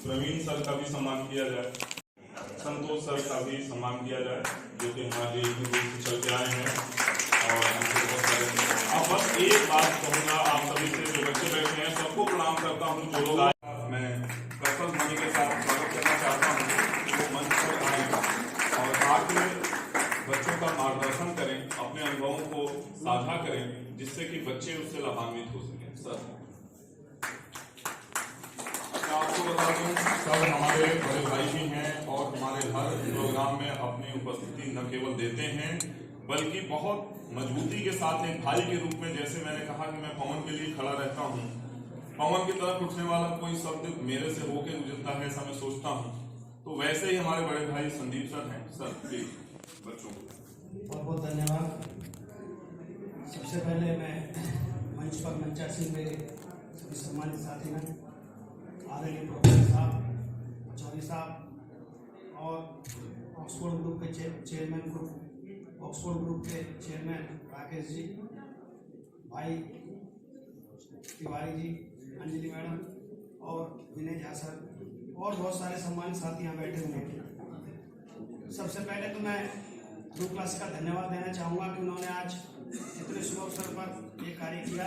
Praveen sir का भी सम्मान किया जाए, संतोष सर का भी सम्मान किया जाए, जो कि हमारे लिए दूर से चल के आए हैं। और हमसे बहुत सारे अब बस एक बात कहूँगा आप सभी से, जो बच्चे बैठे हैं सबको प्रणाम करता हूँ। जो लोग आए, मैं कसल मणि के साथ स्वागत करना चाहता हूँ कि वो मंच पर आए और आके बच्चों का मार्गदर्शन करें, अपने अनुभवों को साझा करें, जिससे कि बच्चे उससे लाभान्वित हो सकें। सर आपको बता दूं, सर हमारे बड़े भाई भी हैं और हमारे हर प्रोग्राम में अपनी उपस्थिति न केवल देते हैं बल्कि बहुत मजबूती के साथ एक भाई के रूप में, जैसे मैंने कहा कि मैं पवन के लिए खड़ा रहता हूं, पवन की तरफ उठने वाला कोई शब्द मेरे से होके गुजरता है ऐसा मैं सोचता हूं, तो वैसे ही हमारे बड़े भाई संदीप सर हैं। सर प्लीज बच्चों को बहुत बहुत धन्यवाद। सबसे पहले मैं मंच पर मंचासीन मेरे सभी सम्मानित साथीगण, आदरणीय प्रोफेसर साहब, चौधरी साहब और ऑक्सफोर्ड ग्रुप के चेयरमैन ऑक्सफोर्ड ग्रुप के चेयरमैन राकेश जी, भाई तिवारी जी, अंजलि मैडम और विनय झा सर और बहुत सारे सम्मानित साथी यहाँ बैठे हुए हैं। सबसे पहले तो मैं ग्रुप क्लास का धन्यवाद देना चाहूँगा कि उन्होंने आज इतने शुभ अवसर पर ये कार्य किया।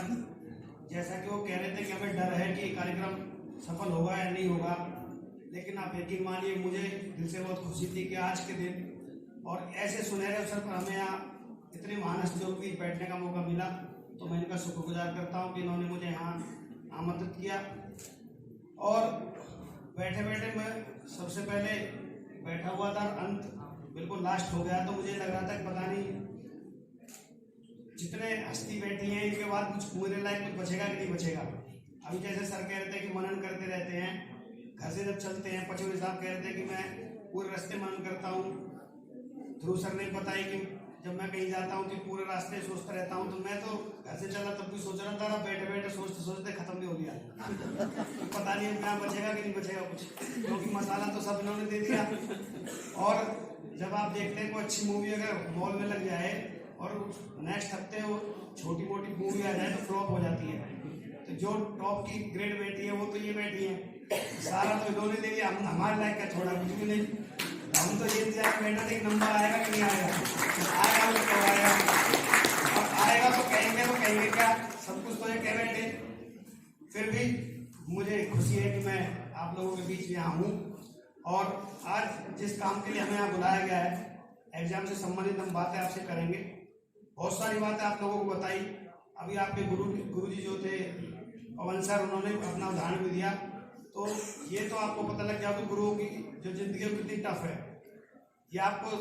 जैसा कि वो कह रहे थे कि हमें डर है कि ये कार्यक्रम सफल होगा या नहीं होगा, लेकिन आप यकीन मानिए मुझे दिल से बहुत खुशी थी कि आज के दिन और ऐसे सुनहरे अवसर पर हमें यहाँ इतने महान हस्तियों के बीच बैठने का मौका मिला, तो मैं इनका शुक्रगुजार करता हूँ कि इन्होंने मुझे यहाँ आमंत्रित किया। और बैठे बैठे मैं सबसे पहले बैठा हुआ था, अंत बिल्कुल लास्ट हो गया, तो मुझे लग रहा था कि पता नहीं जितने हस्ती बैठी हैं इनके बाद कुछ मेरे लायक कुछ बचेगा कि नहीं बचेगा। अभी जैसे सर कह रहे थे कि मनन करते रहते हैं, घर से जब चलते हैं, पचौरी साहब कह रहे थे कि मैं पूरे रास्ते मनन करता हूँ। ध्रुव सर ने बताया कि जब मैं कहीं जाता हूँ तो पूरे रास्ते सोचता रहता हूँ, तो मैं तो घर से चला तब भी सोच रहा था, बैठे बैठे सोचते सोचते खत्म भी हो गया। पता नहीं क्या बचेगा कि नहीं बचेगा कुछ, क्योंकि मसाला तो सब इन्होंने दे दिया। और जब आप देखते हैं कोई अच्छी मूवी अगर मॉल में लग जाए और नेक्स्ट हफ्ते वो छोटी मोटी मूवी आ जाए तो फ्लॉप हो जाती है। तो जो टॉप की ग्रेड बैठी है वो तो ये बैठी है, सारा तो इन्होंने दे दिया, हम हमारे लायक का छोड़ा कुछ भी नहीं। हम तो ये इंतजार बैठा थे कि नंबर आएगा कि नहीं आएगा, आएगा तो आएगा, और आएगा तो कहेंगे क्या, सब कुछ तो ये कह बैठे। फिर भी मुझे खुशी है कि मैं आप लोगों के बीच यहाँ हूँ और आज जिस काम के लिए हमें यहाँ बुलाया गया है, एग्जाम से संबंधित हम बातें आपसे करेंगे। बहुत सारी बातें आप लोगों को बताई। अभी आपके गुरु जी जो थे पवन सर, उन्होंने अपना उदाहरण भी दिया, तो ये तो आपको पता लग गया कि गुरुओं की जो जिंदगी कितनी टफ है, ये आपको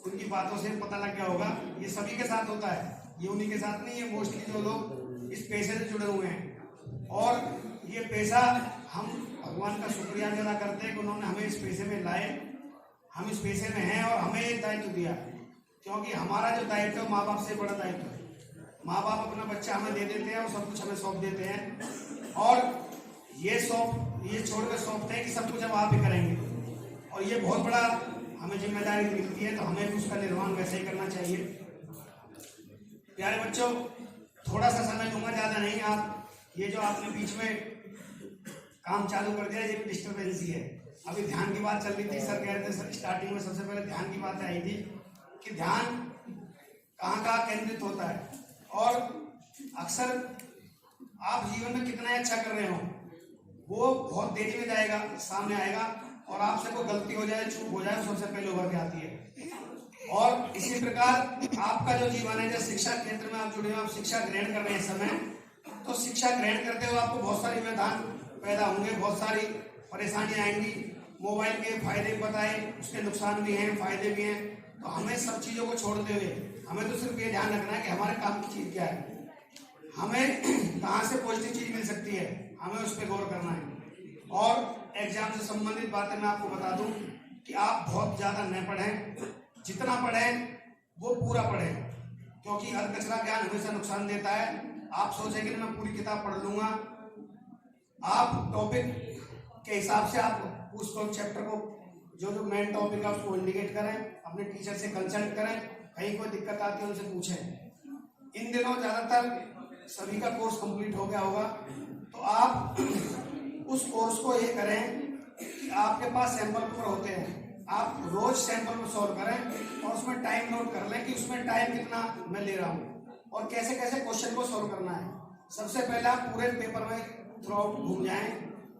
उनकी बातों से पता लग गया होगा। ये सभी के साथ होता है, ये उन्हीं के साथ नहीं है, मोस्टली जो लोग इस पेशे से जुड़े हुए हैं। और ये पेशा हम भगवान का शुक्रिया अदा करते हैं कि उन्होंने हमें इस पेशे में लाए, हम इस पेशे में हैं और हमें एक दायित्व दिया, क्योंकि हमारा जो दायित्व है माँ बाप से बड़ा दायित्व है। माँ बाप अपना बच्चा हमें दे देते हैं और सब कुछ हमें सौंप देते हैं, और ये छोड़कर सौंपते हैं कि सब कुछ हम आप ही करेंगे, और ये बहुत बड़ा हमें जिम्मेदारी मिलती है, तो हमें भी उसका निर्वहन वैसे ही करना चाहिए। प्यारे बच्चों, थोड़ा सा समय दूंगा, ज्यादा नहीं। आप ये जो आपने बीच में काम चालू कर दिया, ये भी डिस्टर्बेंस ही है। अभी ध्यान की बात चल रही थी, सर कह रहे थे सर स्टार्टिंग में सबसे पहले ध्यान की बात आई थी कि ध्यान कहाँ कहाँ केंद्रित होता है, और अक्सर आप जीवन में कितना अच्छा कर रहे हो वो बहुत देरी में जाएगा, सामने आएगा, और आपसे कोई गलती हो जाए, चूक हो जाए, सबसे पहले उभर के आती है। और इसी प्रकार आपका जो जीवन है, जैसे शिक्षा क्षेत्र में आप जुड़े हो, आप शिक्षा ग्रहण कर रहे हैं इस समय, तो शिक्षा ग्रहण करते हुए आपको बहुत सारे व्यवधान पैदा होंगे, बहुत सारी परेशानियां आएंगी। मोबाइल के फायदे बताए, उसके नुकसान भी हैं, फायदे भी हैं, तो हमें सब चीजों को छोड़ते हुए हमें तो सिर्फ ये ध्यान रखना है कि हमारे काम की चीज क्या है, हमें कहाँ से पॉजिटिव चीज मिल सकती है, हमें उस पर गौर करना है। और एग्जाम से संबंधित बातें मैं आपको बता दूं कि आप बहुत ज्यादा न पढ़ें, जितना पढ़ें वो पूरा पढ़ें, क्योंकि हर कचरा ज्ञान हमेशा नुकसान देता है। आप सोचेंगे कि मैं पूरी किताब पढ़ लूंगा, आप टॉपिक के हिसाब से आप उस चैप्टर को जो मेन टॉपिक है उसको इंडिकेट करें, अपने टीचर से कंसल्ट करें, कहीं कोई दिक्कत आती है उनसे पूछें। इन दिनों ज्यादातर सभी का कोर्स कंप्लीट हो गया होगा, तो आप उस कोर्स को ये करें कि आपके पास सैंपल पेपर होते हैं, आप रोज सैंपल को सॉल्व करें और उसमें टाइम नोट कर लें कि उसमें टाइम कितना मैं ले रहा हूँ और कैसे कैसे क्वेश्चन को सॉल्व करना है। सबसे पहले आप पूरे पेपर में थ्रू आउट घूम जाएं,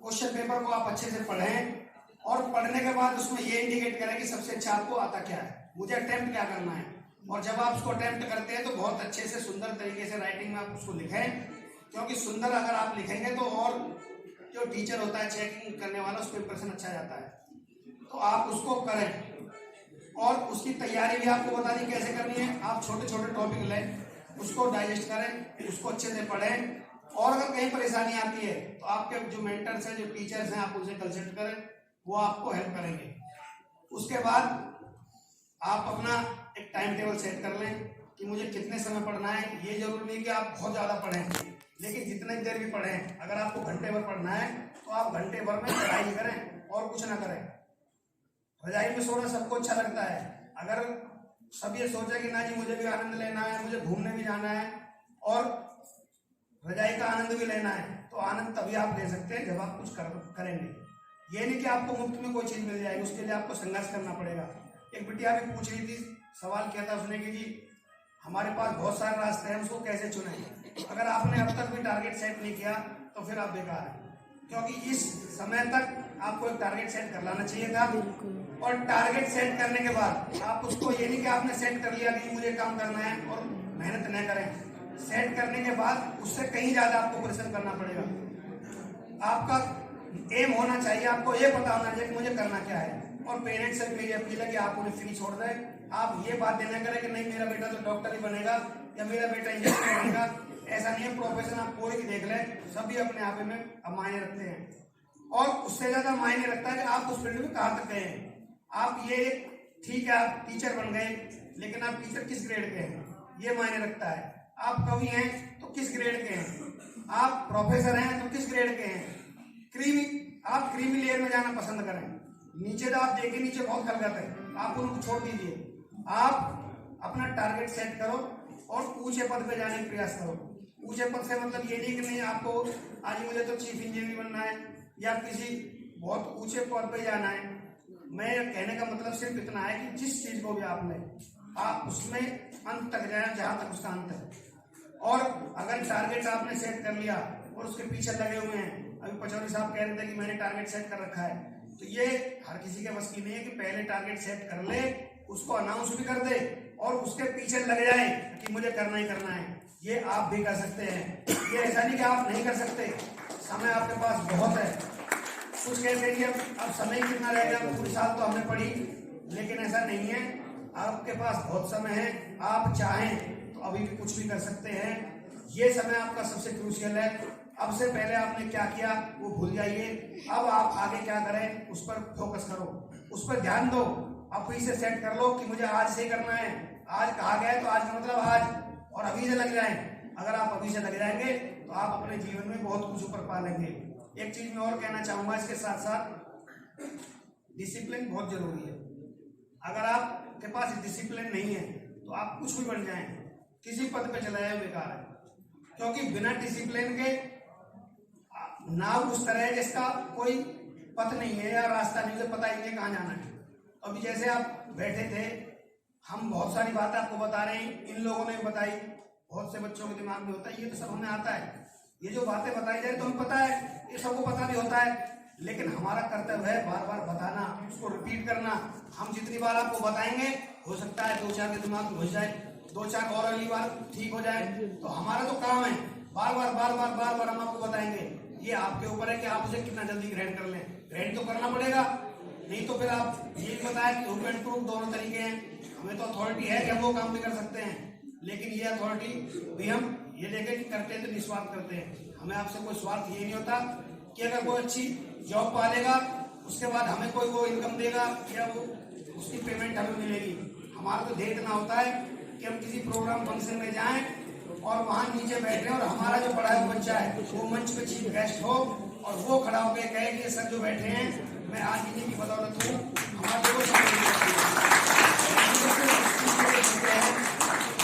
क्वेश्चन पेपर को आप अच्छे से पढ़ें और पढ़ने के बाद उसमें ये इंडिकेट करें कि सबसे अच्छा आपको आता क्या है, मुझे अटेम्प्ट क्या करना है। और जब आप उसको अटेम्प्ट करते हैं तो बहुत अच्छे से सुंदर तरीके से राइटिंग में आप उसको लिखें, क्योंकि सुंदर अगर आप लिखेंगे तो और जो टीचर होता है चेकिंग करने वाला उसको इंप्रेशन अच्छा जाता है। तो आप उसको करें और उसकी तैयारी भी आपको बता दी कैसे करनी है। आप छोटे छोटे टॉपिक लें, उसको डाइजेस्ट करें, उसको अच्छे से पढ़ें और अगर कहीं परेशानी आती है तो आपके जो मेंटर्स हैं, जो टीचर्स हैं, आप उनसे कंसल्ट करें, वो आपको हेल्प करेंगे। उसके बाद आप अपना एक टाइम टेबल सेट कर लें कि मुझे कितने समय पढ़ना है। ये जरूरी नहीं कि आप बहुत ज़्यादा पढ़ें, लेकिन जितने देर भी पढ़ें, अगर आपको घंटे भर पढ़ना है तो आप घंटे भर में पढ़ाई करें और कुछ ना करें। रजाई में सोना सबको अच्छा लगता है। अगर सब ये सोचे कि ना जी मुझे भी आनंद लेना है, मुझे घूमने भी जाना है और रजाई का आनंद भी लेना है, तो आनंद तभी आप ले सकते हैं जब आप कुछ करेंगे। ये नहीं कि आपको मुफ्त में कोई चीज़ मिल जाएगी, उसके लिए आपको संघर्ष करना पड़ेगा। एक बिटिया भी पूछ रही थी, सवाल किया था उसने कि जी हमारे पास बहुत सारे रास्ते हैं, उसको कैसे चुनें। अगर आपने अब तक भी टारगेट सेट नहीं किया तो फिर आप बेकार हैं, क्योंकि इस समय तक आपको एक टारगेट सेट कर लाना चाहिए था। और टारगेट सेट करने के बाद आप उसको ये नहीं कि आपने सेट कर लिया कि मुझे काम करना है और मेहनत न करें। सेट करने के बाद उससे कहीं ज्यादा आपको परिश्रम करना पड़ेगा। आपका एम होना चाहिए, आपको ये पता होना चाहिए कि मुझे करना क्या है। और पेरेंट्स से मेरी अपील है कि आप उन्हें फ्री छोड़ दें। आप ये बात देना करें कि नहीं मेरा बेटा तो डॉक्टर ही बनेगा या मेरा बेटा इंजीनियर बनेगा, ऐसा नहीं है। प्रोफेशन आप कोई भी देख लें, सभी अपने आप में मायने रखते हैं और उससे ज्यादा मायने रखता है कि आप उस फील्ड में कहाँ तक गए हैं। आप ये ठीक है आप टीचर बन गए, लेकिन आप टीचर किस ग्रेड के हैं ये मायने रखता है। आप कवि हैं तो किस ग्रेड के हैं, आप प्रोफेसर हैं तो किस ग्रेड के हैं। आप क्रीमी लेयर में जाना पसंद करें, नीचे तो आप देखिए नीचे बहुत खलगत है, आप उनको छोड़ दीजिए। आप अपना टारगेट सेट करो और ऊंचे पद पे जाने का प्रयास करो। ऊंचे पद से मतलब ये नहीं कि नहीं आपको आज मुझे तो चीफ इंजीनियर बनना है या किसी बहुत ऊंचे पद पे जाना है। मैं कहने का मतलब सिर्फ इतना है कि जिस चीज को भी आप लें आप उसमें अंत तक जाए जहां तक उसका अंत है। और अगर टारगेट आपने सेट कर लिया और उसके पीछे लगे हुए हैं, अभी पचौरी साहब कह रहे थे कि मैंने टारगेट सेट कर रखा है, तो ये हर किसी के बस की नहीं है कि पहले टारगेट सेट कर ले, उसको अनाउंस भी कर दे और उसके पीछे लग जाए कि मुझे करना ही करना है। ये आप भी कर सकते हैं, ये ऐसा नहीं कि आप नहीं कर सकते। समय आपके पास बहुत है। कुछ कहते हैं कि अब समय कितना रहेगा, पूरी साल तो हमने पढ़ी, लेकिन ऐसा नहीं है। आपके पास बहुत समय है, आप चाहें तो अभी भी कुछ भी कर सकते हैं। ये समय आपका सबसे क्रूशियल है। अब से पहले आपने क्या किया वो भूल जाइए, अब आप आगे क्या करें उस पर फोकस करो, उस पर ध्यान दो। अभी से सेट कर लो कि मुझे आज से करना है। आज कहा गया है तो आज का मतलब आज, और अभी से लग जाए। अगर आप अभी से लग जाएंगे तो आप अपने जीवन में बहुत कुछ ऊपर पा लेंगे। एक चीज मैं और कहना चाहूंगा इसके साथ साथ, डिसिप्लिन बहुत जरूरी है। अगर आपके पास डिसिप्लिन नहीं है तो आप कुछ भी बन जाएं, किसी पद पे चला जाए बेकार है, क्योंकि बिना डिसिप्लिन के नाव उस तरह है जिसका कोई पथ नहीं है या रास्ता नहीं, उसे पता ही नहीं कहाँ जाना है। अभी जैसे आप बैठे थे, हम बहुत सारी बातें आपको बता रहे हैं, इन लोगों ने बताई, बहुत से बच्चों के दिमाग में होता है ये तो सब हमें आता है। ये जो बातें बताई जाए तो हमें पता है, ये सबको पता भी होता है, लेकिन हमारा कर्तव्य है बार बार बताना, उसको रिपीट करना। हम जितनी बार आपको बताएंगे हो सकता है 2-4 के दिमाग में घुस जाए, 2-4 और अगली बार ठीक हो जाए। तो हमारा तो काम है बार बार हम आपको बताएंगे। ये आपके ऊपर है कि आप उसे कितना जल्दी ग्रहण कर लें। ग्रहण तो करना पड़ेगा, नहीं तो फिर आप ये बताएं कि प्रूफ एंड प्रूफ दोनों तरीके हैं। हमें तो अथॉरिटी है कि हम वो काम भी कर सकते हैं, लेकिन ये अथॉरिटी भी हम ये देखें कि करते हैं तो निस्वार्थ करते हैं। हमें आपसे कोई स्वार्थ ये नहीं होता कि अगर कोई अच्छी जॉब पालेगा उसके बाद हमें कोई वो इनकम देगा या वो उसकी पेमेंट हमें मिलेगी। हमारा तो ध्येय इतना होता है कि हम किसी प्रोग्राम फंक्शन में जाएं और वहां नीचे बैठे और हमारा जो बड़ा बच्चा है वो मंच पे चीफ गेस्ट हो और वो खड़ा होकर कहे कि सर जो बैठे हैं मैं आज इन्हीं की बदौलत हूँ। हमारे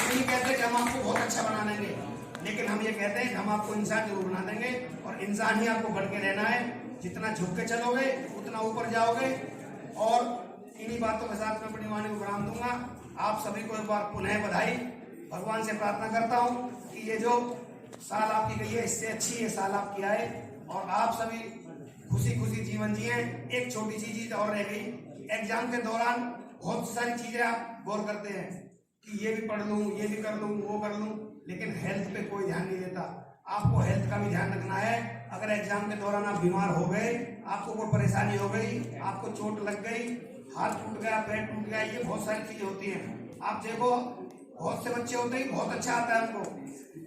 नहीं कहते कि हम आपको बहुत अच्छा बना देंगे, लेकिन हम ये कहते हैं कि हम आपको इंसान जरूर बना देंगे और इंसान ही आपको बढ़ के रहना है। जितना झुक के चलोगे उतना ऊपर जाओगे। और इन्हीं बातों के साथ मैं अपनी वाणी को विराम दूंगा। आप सभी को एक बार पुनः बधाई। भगवान से प्रार्थना करता हूँ कि ये जो साल आपकी गई है इससे अच्छी ये साल आपकी आए और आप सभी खुशी खुशी जीवन जिए। एक छोटी सी चीज और रह गई, एग्जाम के दौरान बहुत सारी चीजें आप गौर करते हैं कि ये भी पढ़ लूँ, ये भी कर लूँ, वो कर लूँ, लेकिन हेल्थ पे कोई ध्यान नहीं देता। आपको हेल्थ का भी ध्यान रखना है। अगर एग्जाम के दौरान आप बीमार हो गए, आपको कोई परेशानी हो गई, आपको चोट लग गई, हाथ टूट गया, पैर टूट गया, ये बहुत सारी चीजें होती हैं। आप देखो बहुत से बच्चे होते हैं बहुत अच्छा आता है उनको,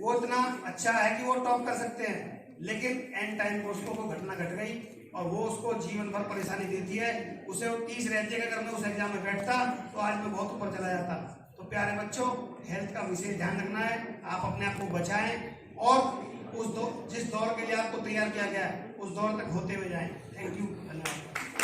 वो इतना अच्छा है कि वो टॉप कर सकते हैं, लेकिन एंड टाइम पर उसको कोई घटना घट गई और वो उसको जीवन भर परेशानी देती है। उसे वो 30 रहती है कि अगर मैं उस एग्जाम में बैठता तो आज मैं बहुत ऊपर चला जाता। तो प्यारे बच्चों, हेल्थ का विशेष ध्यान रखना है। आप अपने आप को बचाएं और जिस दौर के लिए आपको तैयार किया गया है उस दौर तक होते हुए जाएं। थैंक यू, धन्यवाद।